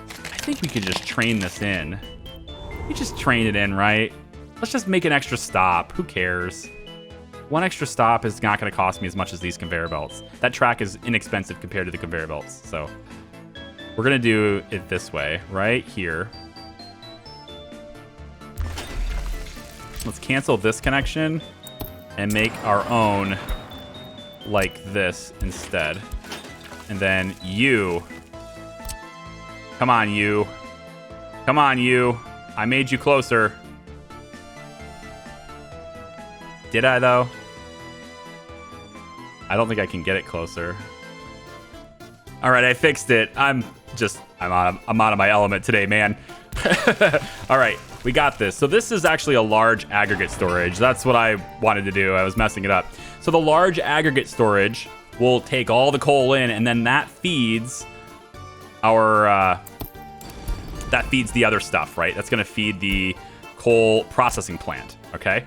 I think we could just train this in. We just train it in, right? Let's just make an extra stop. Who cares? One extra stop is not going to cost me as much as these conveyor belts. That track is inexpensive compared to the conveyor belts. So we're going to do it this way, right here. Let's cancel this connection and make our own like this instead. And then you. Come on, you. Come on, you. I made you closer. Did I, though? I don't think I can get it closer. All right, I fixed it. I'm out of my element today, man. All right, we got this. So this is actually a large aggregate storage. That's what I wanted to do. I was messing it up. So the large aggregate storage will take all the coal in, and then that feeds our... that feeds the other stuff, right? That's going to feed the coal processing plant, okay?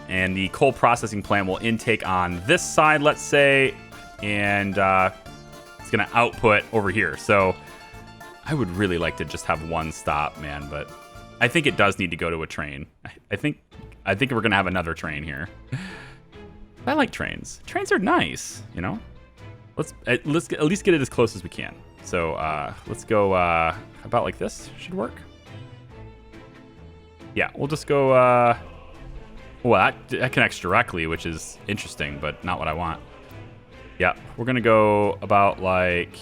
And the coal processing plant will intake on this side, let's say, and it's going to output over here. So I would really like to just have one stop, man, but I think it does need to go to a train. I think we're going to have another train here. I like trains. Trains are nice, you know? Let's at least get it as close as we can. So let's go about like this. Should work. Yeah, we'll just go... well, that connects directly, which is interesting, but not what I want. Yeah, we're going to go about like...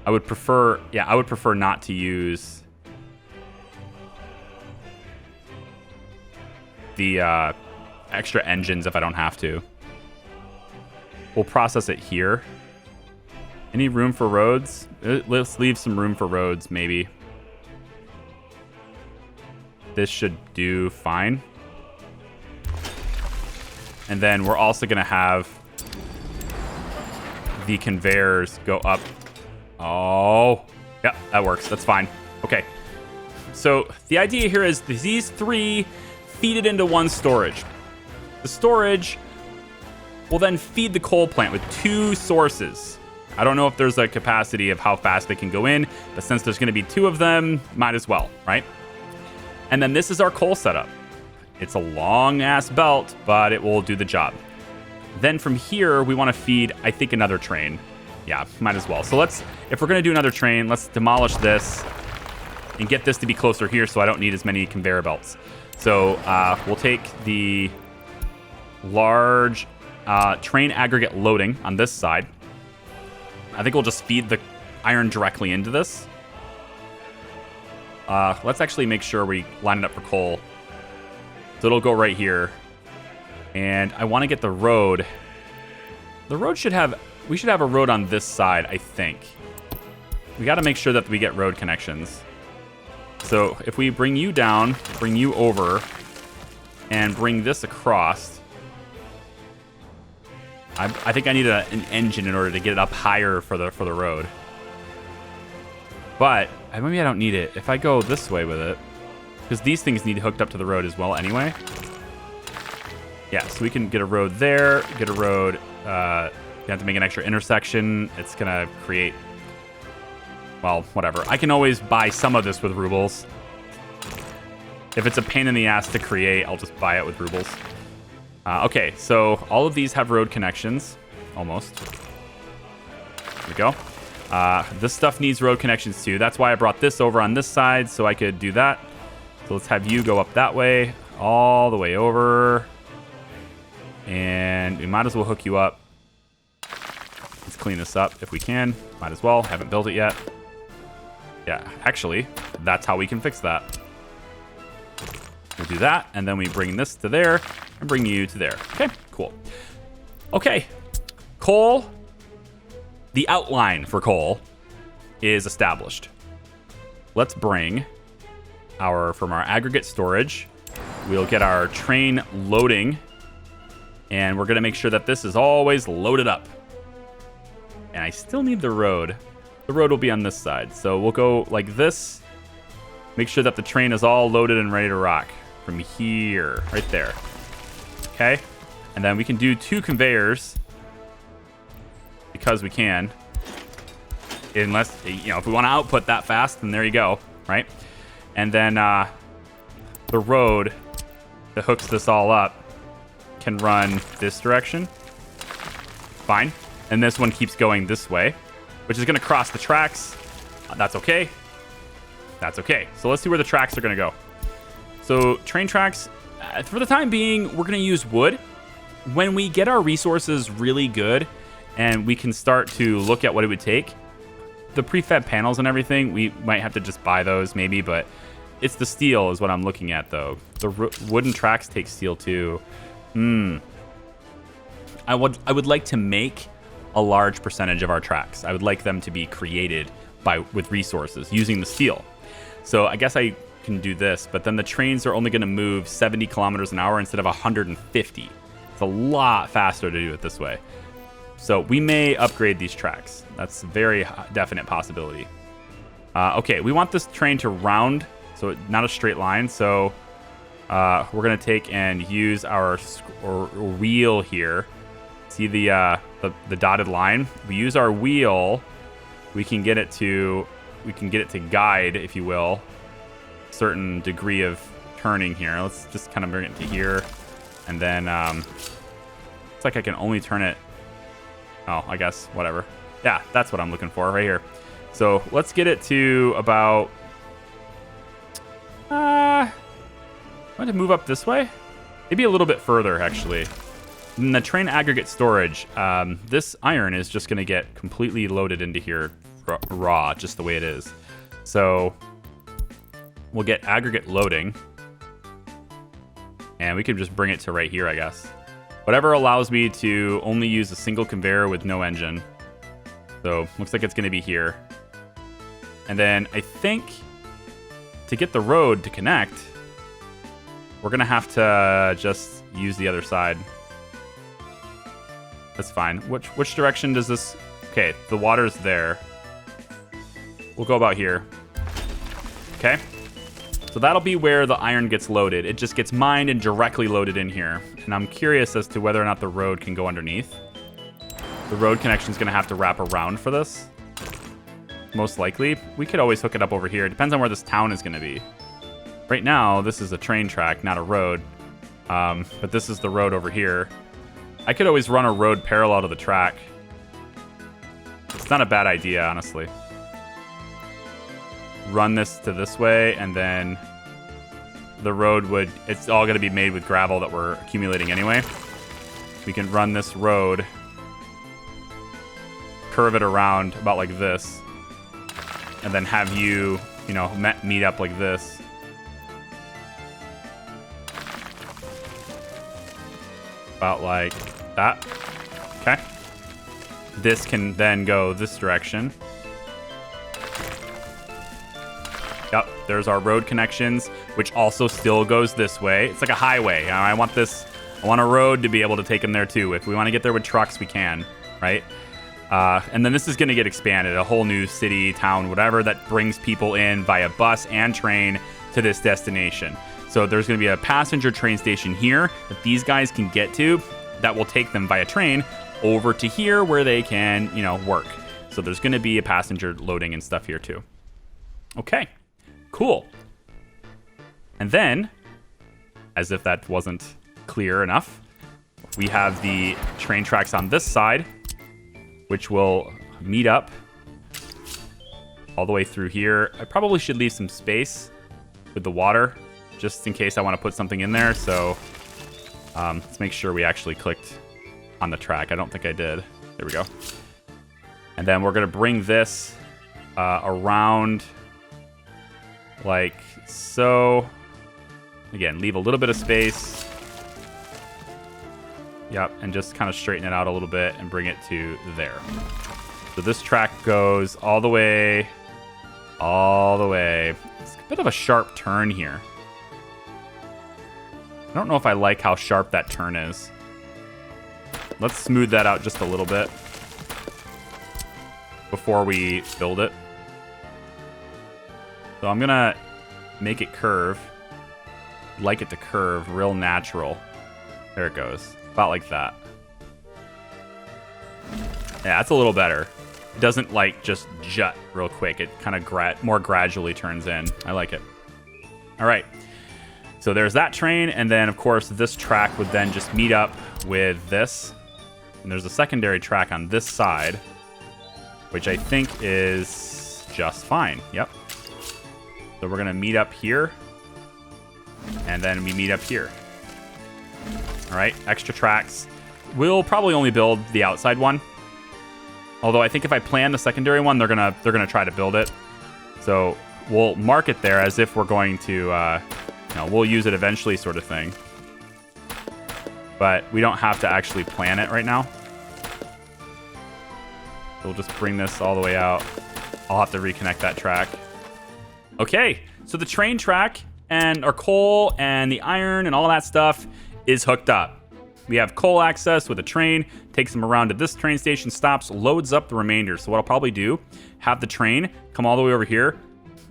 I would prefer not to use the extra engines if I don't have to. We'll process it here. Any room for roads? Let's leave some room for roads, maybe. This should do fine. And then we're also going to have the conveyors go up. Oh, yeah, that works. That's fine. Okay. So the idea here is these three feed it into one storage. The storage will then feed the coal plant with two sources. I don't know if there's a capacity of how fast they can go in, but since there's going to be two of them, might as well, right? And then this is our coal setup. It's a long-ass belt, but it will do the job. Then from here, we want to feed, I think, another train. Yeah, might as well. So if we're going to do another train, let's demolish this and get this to be closer here so I don't need as many conveyor belts. So we'll take the large train aggregate loading on this side. I think we'll just feed the iron directly into this. Let's actually make sure we line it up for coal. So it'll go right here. And I want to get the road. The road we should have a road on this side, I think. We got to make sure that we get road connections. So if we bring you down, bring you over, and bring this across. I think I need an engine in order to get it up higher for the road. But maybe I don't need it. If I go this way with it, because these things need hooked up to the road as well anyway. Yeah, so we can get a road there, get a road. You have to make an extra intersection. It's going to create, well, whatever. I can always buy some of this with rubles. If it's a pain in the ass to create, I'll just buy it with rubles. Okay, so all of these have road connections, almost. There we go. This stuff needs road connections too. That's why I brought this over on this side, so I could do that. So let's have you go up that way, all the way over. And we might as well hook you up. Let's clean this up if we can. Might as well. Haven't built it yet. Yeah, actually, that's how we can fix that. We'll do that, and then we bring this to there, and bring you to there. Okay, cool. Okay, coal. The outline for coal is established. Let's bring from our aggregate storage. We'll get our train loading, and we're going to make sure that this is always loaded up. And I still need the road. The road will be on this side. So we'll go like this. Make sure that the train is all loaded and ready to rock from here, right there. Okay. And then we can do two conveyors because we can. unless, you know, if we want to output that fast, then there you go, right? And then the road that hooks this all up can run this direction. Fine. And this one keeps going this way, which is going to cross the tracks. That's okay. That's okay. So let's see where the tracks are going to go. So train tracks, for the time being, we're going to use wood. When we get our resources really good and we can start to look at what it would take, the prefab panels and everything, we might have to just buy those maybe, but it's the steel is what I'm looking at, though. The wooden tracks take steel, too. I would like to make a large percentage of our tracks. I would like them to be created with resources using the steel. So I guess I can do this, but then the trains are only going to move 70 kilometers an hour instead of 150. It's a lot faster to do it this way. So we may upgrade these tracks. That's a very definite possibility. Okay, we want this train to round, so not a straight line. So we're going to take and use our wheel here. See the dotted line? We use our wheel. We can get it to guide, if you will, a certain degree of turning here. Let's just kind of bring it to here, and then it's like I can only turn it. Oh, I guess whatever. Yeah, that's what I'm looking for right here. So let's get it to about. I want to move up this way, maybe a little bit further actually. In the train aggregate storage, this iron is just going to get completely loaded into here raw, just the way it is. So we'll get aggregate loading, and we can just bring it to right here, I guess. Whatever allows me to only use a single conveyor with no engine. So looks like it's going to be here. And then I think to get the road to connect, we're going to have to just use the other side. That's fine. Which direction does this... Okay, the water's there. We'll go about here. Okay. So that'll be where the iron gets loaded. It just gets mined and directly loaded in here. And I'm curious as to whether or not the road can go underneath. The road connection's going to have to wrap around for this. Most likely. We could always hook it up over here. It depends on where this town is going to be. Right now, this is a train track, not a road. But this is the road over here. I could always run a road parallel to the track. It's not a bad idea, honestly. Run this to this way, and then the road would... It's all going to be made with gravel that we're accumulating anyway. We can run this road, curve it around about like this, and then have you, you know, meet up like this. About like that. Okay. This can then go this direction. Yep, there's our road connections, which also still goes this way. It's like a highway. I want a road to be able to take them there too. If we want to get there with trucks, we can, right? And then this is going to get expanded, a whole new city, town, whatever, that brings people in via bus and train to this destination. So there's going to be a passenger train station here that these guys can get to that will take them via train over to here where they can, you know, work. So there's going to be a passenger loading and stuff here too. Okay, cool. And then, as if that wasn't clear enough, we have the train tracks on this side, which will meet up all the way through here. I probably should leave some space with the water, just in case I want to put something in there. So let's make sure we actually clicked on the track. I don't think I did. There we go. And then we're going to bring this around like so. Again, leave a little bit of space. Yep, and just kind of straighten it out a little bit and bring it to there. So this track goes all the way. It's a bit of a sharp turn here. I don't know if I like how sharp that turn is. Let's smooth that out just a little bit before we build it. So I'm gonna make it curve. Like it to curve real natural. There it goes. About like that. Yeah, that's a little better. It doesn't like just jut real quick. It kind of more gradually turns in. I like it. All right. So there's that train. And then, of course, this track would then just meet up with this. And there's a secondary track on this side, which I think is just fine. Yep. So we're going to meet up here. And then we meet up here. All right. Extra tracks. We'll probably only build the outside one. Although I think if I plan the secondary one, they're gonna try to build it. So we'll mark it there as if we're going to, we'll use it eventually, sort of thing. But we don't have to actually plan it right now. We'll just bring this all the way out. I'll have to reconnect that track. Okay, so the train track and our coal and the iron and all that stuff is hooked up. We have coal access with a train, takes them around to this train station, stops, loads up the remainder. So what I'll probably do, have the train come all the way over here,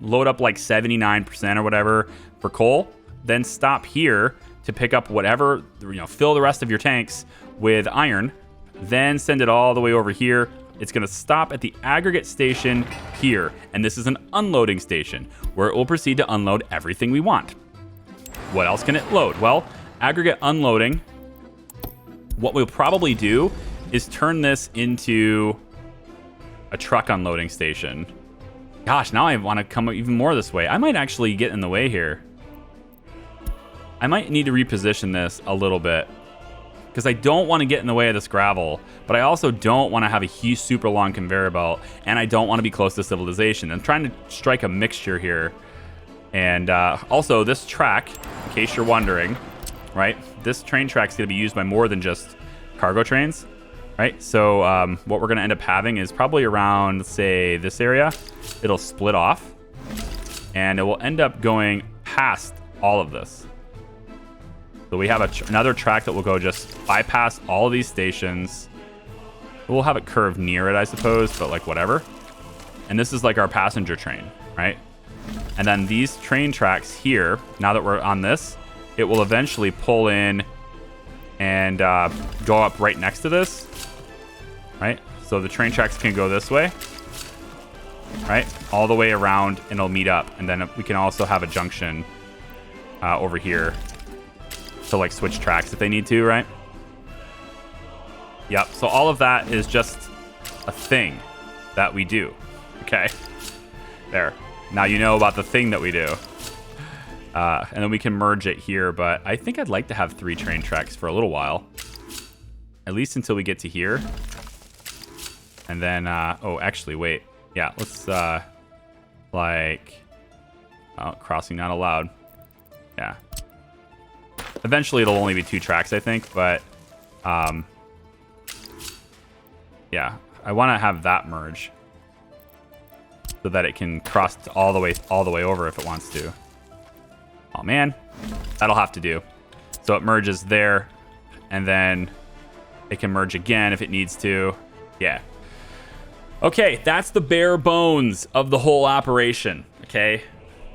load up like 79% or whatever for coal, then stop here to pick up whatever, fill the rest of your tanks with iron, then send it all the way over here. It's going to stop at the aggregate station here. And this is an unloading station where it will proceed to unload everything we want. What else can it load? Well, aggregate unloading. What we'll probably do is turn this into a truck unloading station. Gosh, now I want to come even more this way. I might actually get in the way here. I might need to reposition this a little bit because I don't want to get in the way of this gravel, but I also don't want to have a huge, super long conveyor belt, and I don't want to be close to civilization. I'm trying to strike a mixture here. And also, this track, in case you're wondering, right? This train track is going to be used by more than just cargo trains, right? So what we're going to end up having is probably around, say, this area. It'll split off, and it will end up going past all of this. So we have another track that will go just bypass all of these stations. We'll have it curved near it, I suppose, but like whatever. And this is like our passenger train, right? And then these train tracks here, now that we're on this, it will eventually pull in and go up right next to this, right? So the train tracks can go this way, right? All the way around, and it'll meet up. And then we can also have a junction over here to like switch tracks if they need to, right? Yep, so all of that is just a thing that we do, okay? There. Now you know about the thing that we do. And then we can merge it here, but I think I'd like to have 3 train tracks for a little while. At least until we get to here. And then, oh, actually, wait. Yeah, let's, crossing not allowed. Yeah. Eventually, it'll only be 2 tracks, I think, but, yeah, I want to have that merge so that it can cross all the way over if it wants to. Oh man, that'll have to do. So it merges there, and then it can merge again if it needs to. Yeah. Okay, that's the bare bones of the whole operation, okay?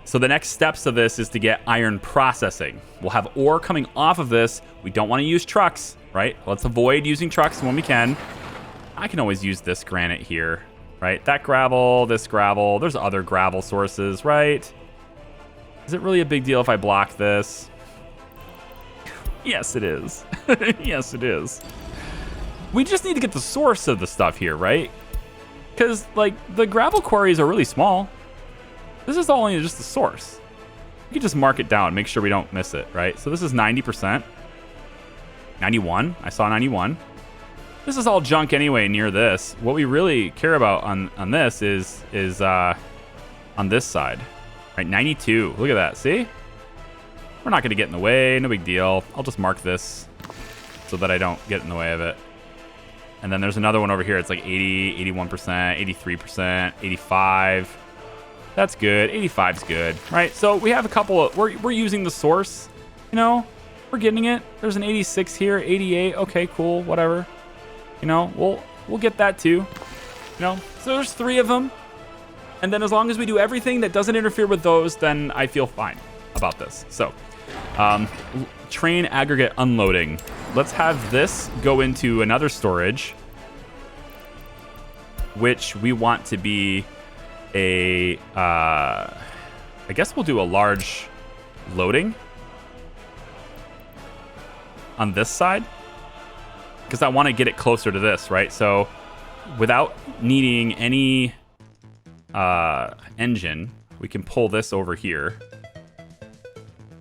So the next steps of this is to get iron processing. We'll have ore coming off of this. We don't want to use trucks, right? Let's avoid using trucks when we can. I can always use this granite here, right? That gravel, this gravel. There's other gravel sources, right? Is it really a big deal if I block this? Yes, it is. Yes, it is. We just need to get the source of the stuff here, right? Because, like, the gravel quarries are really small. This is only just the source. You can just mark it down, make sure we don't miss it, right? So this is 90%. 91. I saw 91. This is all junk anyway near this. What we really care about on this is on this side. Right, 92. Look at that. See? We're not going to get in the way. No big deal. I'll just mark this so that I don't get in the way of it. And then there's another one over here. It's like 80, 81%, 83%, 85. That's good. 85's good, right? So we have a couple of... We're using the source. You know, we're getting it. There's an 86 here, 88. Okay, cool. Whatever. You know, we'll get that too. You know, so there's 3 of them. And then as long as we do everything that doesn't interfere with those, then I feel fine about this. So, train aggregate unloading. Let's have this go into another storage. which we want to be a, I guess we'll do a large loading on this side, because I want to get it closer to this, right? So without needing any engine, we can pull this over here.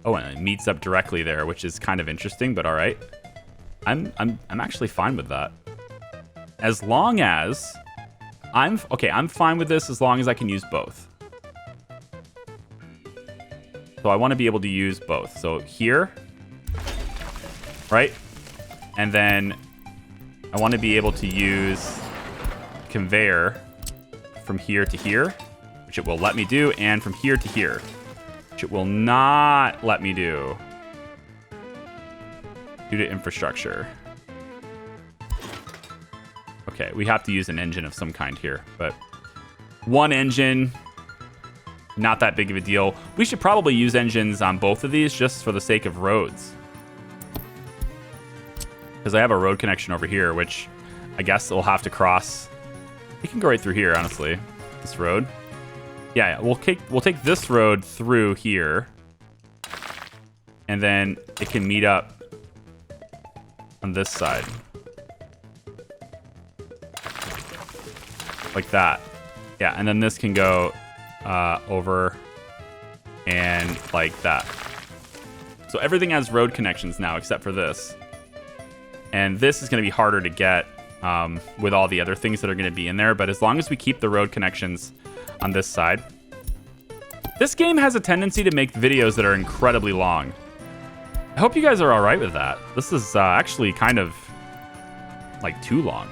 Oh, and it meets up directly there, which is kind of interesting, but all right. I'm actually fine with that. As long as I'm fine with this as long as I can use both. So I want to be able to use both. So here, right? And then I want to be able to use conveyor from here to here, which it will let me do, and from here to here, which it will not let me do due to infrastructure. Okay, we have to use an engine of some kind here, but one engine, not that big of a deal. We should probably use engines on both of these just for the sake of roads. Because I have a road connection over here, which I guess we'll have to cross. We can go right through here, honestly. This road. Yeah, we'll take this road through here. And then it can meet up on this side. Like that. Yeah, and then this can go over and like that. So everything has road connections now except for this. And this is going to be harder to get with all the other things that are going to be in there. But as long as we keep the road connections on this side. This game has a tendency to make videos that are incredibly long. I hope you guys are all right with that. This is actually kind of like too long.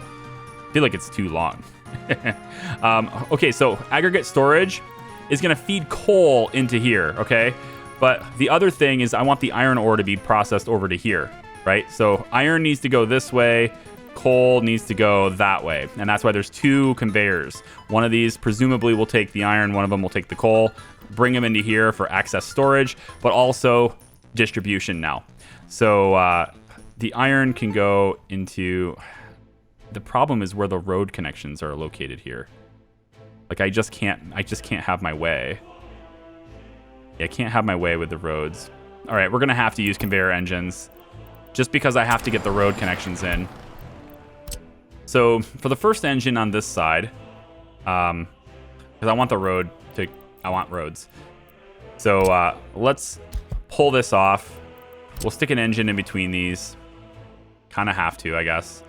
I feel like it's too long. Okay, so aggregate storage is going to feed coal into here, okay? But the other thing is I want the iron ore to be processed over to here, right? So iron needs to go this way, coal needs to go that way. And that's why there's two conveyors. One of these presumably will take the iron, one of them will take the coal, bring them into here for access storage, but also distribution now. So the iron can go into... The problem is where the road connections are located here. Like I just can't have my way. Yeah, I can't have my way with the roads. All right, we're gonna have to use conveyor engines just because I have to get the road connections in. So for the first engine on this side, because I want roads. So let's pull this off. We'll stick an engine in between these. Kind of have to, I guess.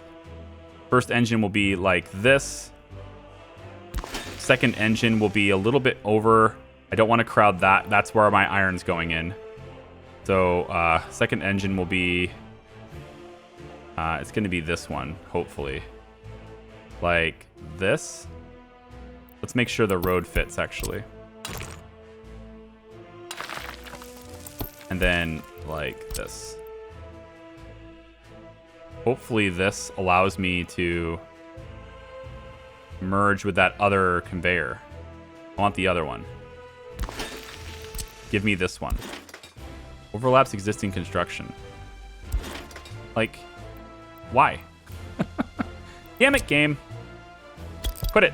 First engine will be like this. Second engine will be a little bit over. I don't want to crowd that. That's where my iron's going in. So second engine will be... it's going to be this one, hopefully. Like this. Let's make sure the road fits, actually. And then like this. Hopefully this allows me to merge with that other conveyor. I want the other one. Give me this one. Overlaps existing construction. Like, why? Damn it, game. Quit it.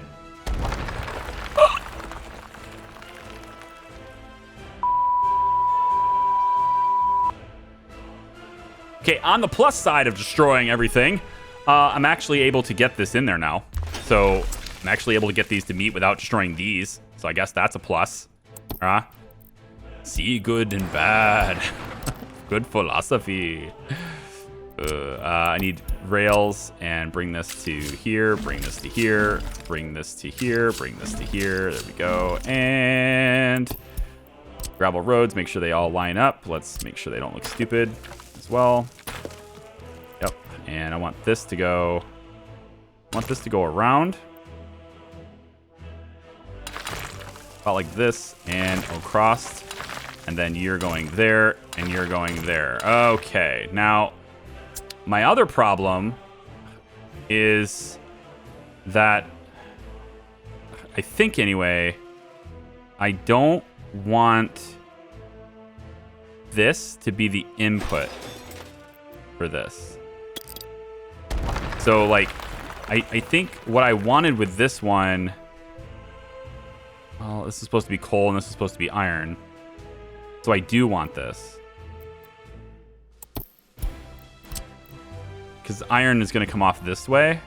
Okay, on the plus side of destroying everything, I'm actually able to get this in there now. So I'm actually able to get these to meet without destroying these. So I guess that's a plus. See good and bad. Good philosophy. I need rails and bring this to here, bring this to here, bring this to here, bring this to here. There we go. And gravel roads, make sure they all line up. Let's make sure they don't look stupid as well. Yep. And I want this to go around. About like this and across. And then you're going there and you're going there. Okay. Now, my other problem is that I think anyway, I don't want this to be the input for this. So like I think what I wanted with this one... Well, this is supposed to be coal and this is supposed to be iron. So I do want this. Because iron is going to come off this way.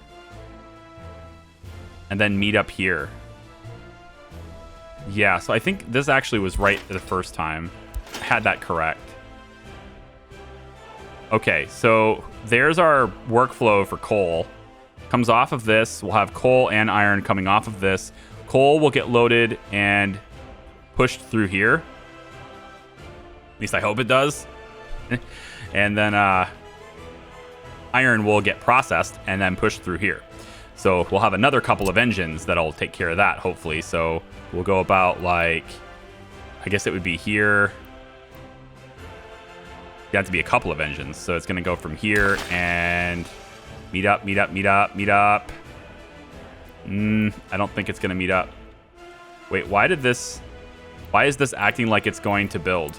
And then meet up here. Yeah, so I think this actually was right the first time. I had that correct. Okay, so there's our workflow for coal. Comes off of this. We'll have coal and iron coming off of this. Coal will get loaded and pushed through here. At least I hope it does. And then iron will get processed and then pushed through here. So we'll have another couple of engines that'll take care of that, hopefully. So we'll go about like, I guess it would be here. You have to be a couple of engines. So it's going to go from here and meet up, meet up, meet up, meet up. I don't think it's going to meet up. Wait, why is this acting like it's going to build?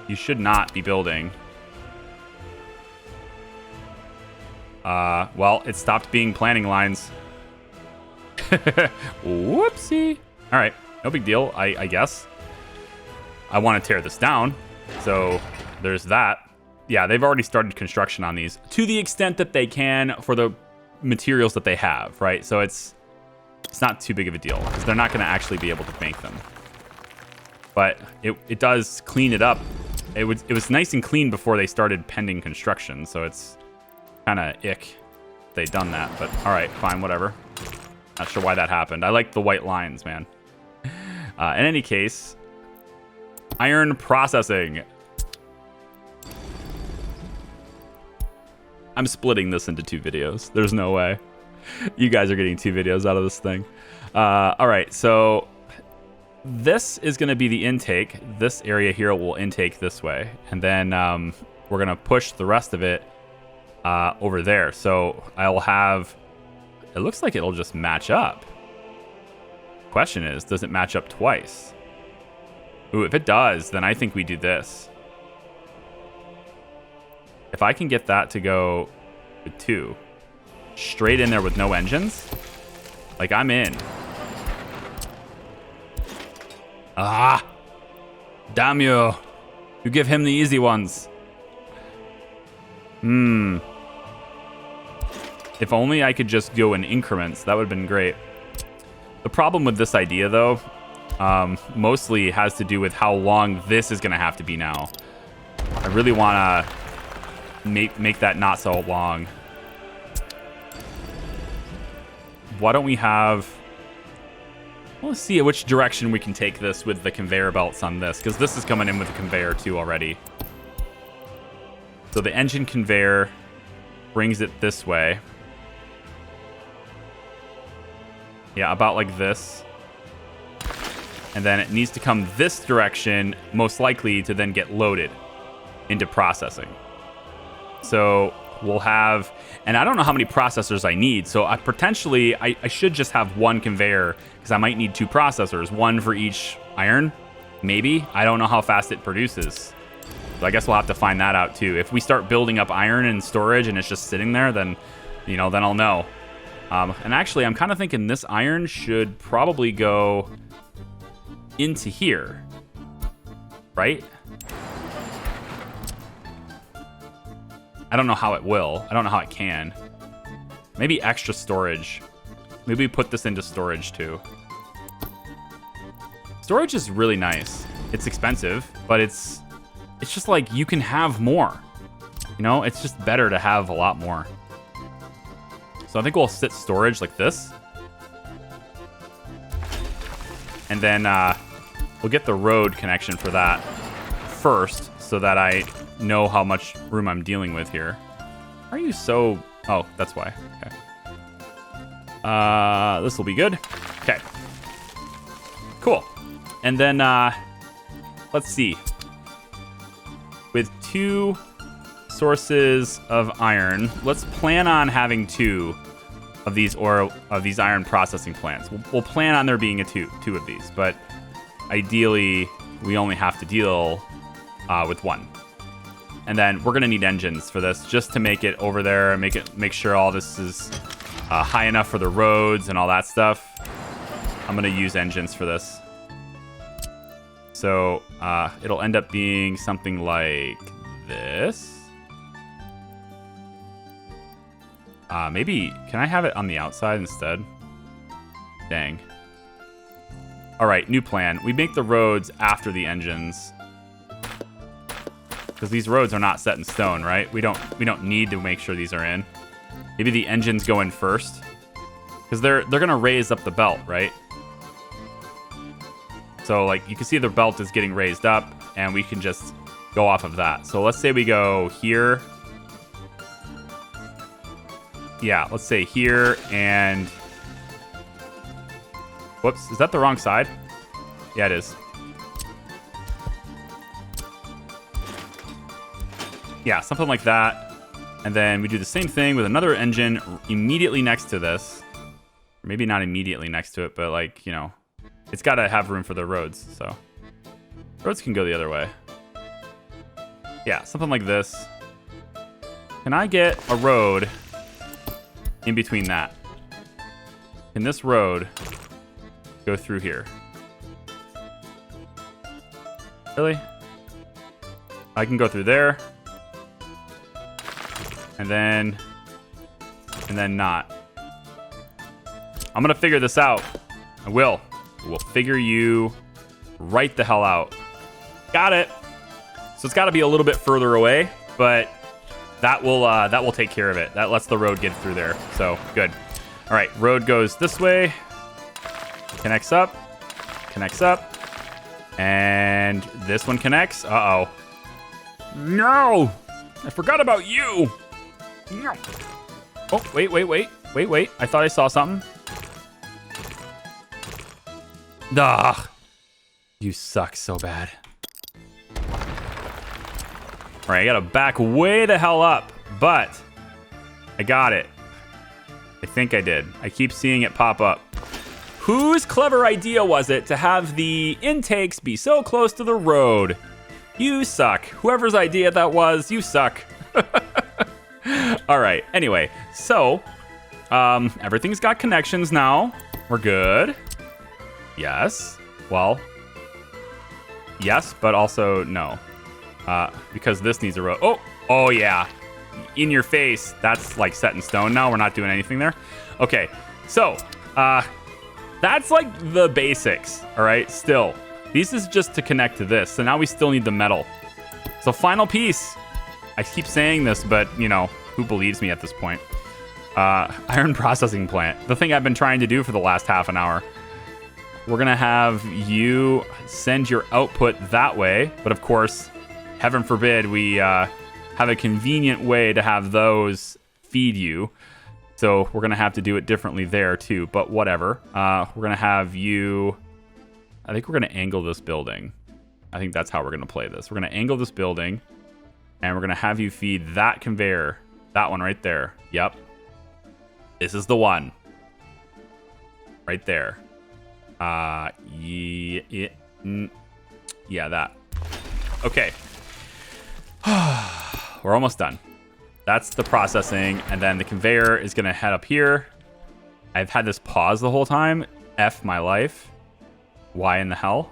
You should not be building. Well, it stopped being planning lines. Whoopsie. All right, no big deal, I guess. I want to tear this down, so there's that. Yeah, they've already started construction on these to the extent that they can for the materials that they have, right? So it's not too big of a deal because they're not going to actually be able to make them. But it does clean it up. It was nice and clean before they started pending construction, so it's kind of ick they'd done that. But all right, fine, whatever. Not sure why that happened. I like the white lines, man. In any case, iron processing. I'm splitting this into 2 videos. There's no way. You guys are getting 2 videos out of this thing. All right, so this is going to be the intake. This area here will intake this way. And then we're going to push the rest of it over there. So I'll have... It looks like it'll just match up. Question is, does it match up twice? Ooh, if it does, then I think we do this. If I can get that to go with 2, straight in there with no engines, like I'm in. Ah! Damn you! You give him the easy ones. If only I could just go in increments, that would have been great. The problem with this idea, though, mostly has to do with how long this is going to have to be now. I really want to make that not so long. Why don't we have... Let's see which direction we can take this with the conveyor belts on this, because this is coming in with a conveyor too already. So the engine conveyor brings it this way. Yeah, about like this. And then it needs to come this direction, most likely to then get loaded into processing. So we'll have, and I don't know how many processors I need, so I should just have 1 conveyor, because I might need 2 processors, 1 for each iron, maybe. I don't know how fast it produces. So I guess we'll have to find that out too. If we start building up iron in storage and it's just sitting there, then, then I'll know. And actually, I'm kind of thinking this iron should probably go into here, right? I don't know how it will. I don't know how it can. Maybe extra storage. Maybe we put this into storage too. Storage is really nice. It's expensive, but it's just like you can have more. It's just better to have a lot more. So I think we'll sit storage like this. And then we'll get the road connection for that first so that I know how much room I'm dealing with here. Are you so... Oh, that's why. Okay. This will be good. Okay. Cool. And then, let's see. With 2 sources of iron, let's plan on having 2 of these iron processing plants. We'll plan on there being two of these, but ideally we only have to deal with 1. And then we're gonna need engines for this just to make it over there and make sure all this is high enough for the roads and all that stuff. I'm gonna use engines for this. So it'll end up being something like this. Maybe, can I have it on the outside instead? Dang. All right, new plan. We make the roads after the engines. Because these roads are not set in stone, right? We don't need to make sure these are in. Maybe the engines go in first. Because they're gonna raise up the belt, right? So like you can see the belt is getting raised up and we can just go off of that. So let's say we go here. Yeah, let's say here and... Whoops, is that the wrong side? Yeah, it is. Yeah, something like that. And then we do the same thing with another engine immediately next to this. Maybe not immediately next to it, but like, you know, it's got to have room for the roads, so. Roads can go the other way. Yeah, something like this. Can I get a road in between that? Can this road go through here? Really? I can go through there. And then not. I'm gonna figure this out. I will. We'll figure you right the hell out. Got it. So it's got to be a little bit further away, but that will take care of it. That lets the road get through there. So good. All right, road goes this way. Connects up. And this one connects. Uh-oh. No! I forgot about you! No. Oh, wait. I thought I saw something. Ugh. You suck so bad. All right, I gotta back way the hell up, but I got it. I think I did. I keep seeing it pop up. Whose clever idea was it to have the intakes be so close to the road? You suck. Whoever's idea that was, you suck. All right, anyway, so everything's got connections now. We're good. Yes. Well, yes, but also no. Because this needs a road. Oh yeah. In your face. That's like set in stone now. We're not doing anything there. Okay, so that's like the basics, all right? Still, this is just to connect to this. So now we still need the metal. So final piece. I keep saying this, but you know, who believes me at this point? Iron processing plant. The thing I've been trying to do for the last half an hour. We're gonna have you send your output that way, but of course, heaven forbid we have a convenient way to have those feed you. So we're gonna have to do it differently there too, but whatever. We're gonna have you, I think we're gonna angle this building. I think that's how we're gonna play this. We're gonna angle this building and we're gonna have you feed that conveyor, that one right there. Yep. This is the one. Right there. Yeah, that. Okay. We're almost done. That's the processing, and then the conveyor is gonna head up here. I've had this pause the whole time. F my life. Why in the hell?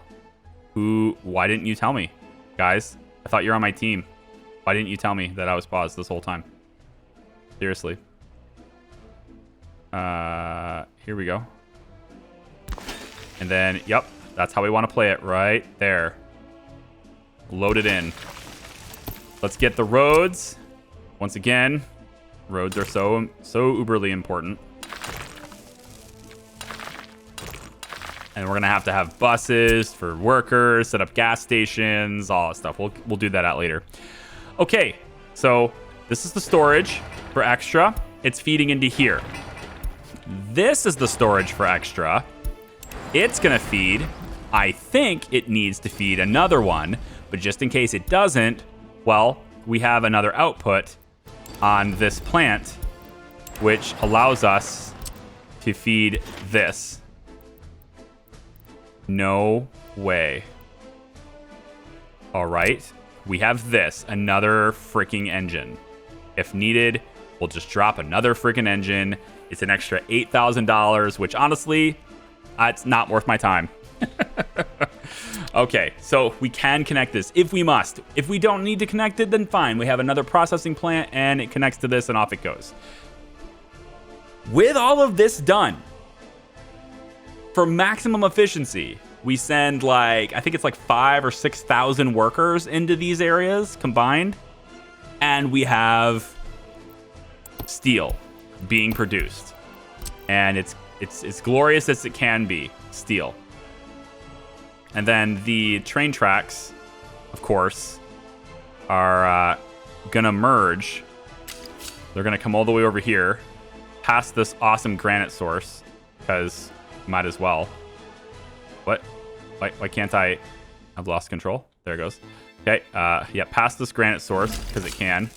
Why didn't you tell me? Guys, I thought you were on my team. Why didn't you tell me that I was paused this whole time? Seriously. Here we go. And then, yep, that's how we want to play it right there. Load it in. Let's get the roads. Once again, roads are so uberly important. And we're gonna have to have buses for workers, set up gas stations, all that stuff. We'll do that out later. Okay, so this is the storage for extra. It's feeding into here. This is the storage for extra. It's gonna feed. I think it needs to feed another one, but just in case it doesn't, well, we have another output on this plant, which allows us to feed this. No way. All right, we have this, another freaking engine. If needed, we'll just drop another freaking engine. It's an extra $8,000, which honestly, it's not worth my time. Okay, so we can connect this if we must. If we don't need to connect it, then fine. We have another processing plant and it connects to this and off it goes. With all of this done, for maximum efficiency, we send like, I think it's like 5,000 or 6,000 workers into these areas combined. And we have steel being produced. And it's glorious as it can be, steel. And then the train tracks, of course, are gonna merge. They're gonna come all the way over here, past this awesome granite source, because might as well. What? Why can't I? I've lost control. There it goes. Okay, yeah, past this granite source, because it can.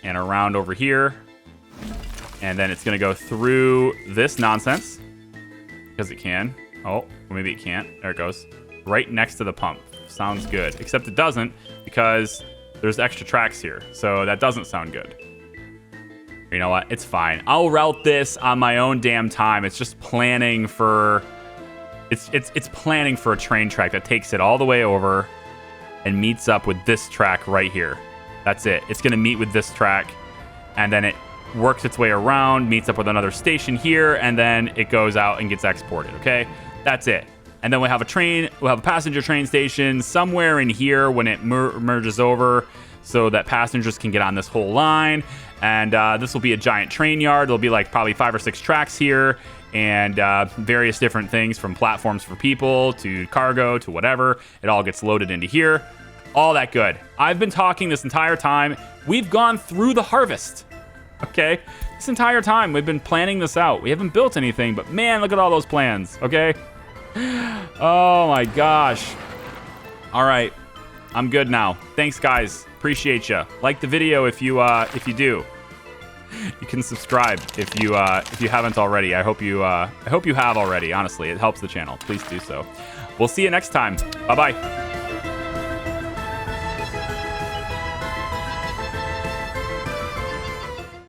And around over here. And then it's gonna go through this nonsense, because it can. Oh, or maybe it can't. There it goes. Right next to the pump. Sounds good. Except it doesn't, because there's extra tracks here. So that doesn't sound good. You know what? It's fine. I'll route this on my own damn time. It's just planning for... It's planning for a train track that takes it all the way over and meets up with this track right here. That's it. It's going to meet with this track, and then it works its way around, meets up with another station here, and then it goes out and gets exported, okay? That's it. And then we'll have a passenger train station somewhere in here when it merges over so that passengers can get on this whole line. And this will be a giant train yard. There'll be like probably 5 or 6 tracks here and various different things from platforms for people to cargo to whatever. It all gets loaded into here. All that good. I've been talking this entire time. We've gone through the harvest. Okay? This entire time we've been planning this out. We haven't built anything, but man, look at all those plans. Okay? Oh my gosh. All right. I'm good now. Thanks, guys. Appreciate you. Like the video if you do. You can subscribe if you haven't already. I hope you have already. Honestly, it helps the channel. Please do so. We'll see you next time. Bye-bye.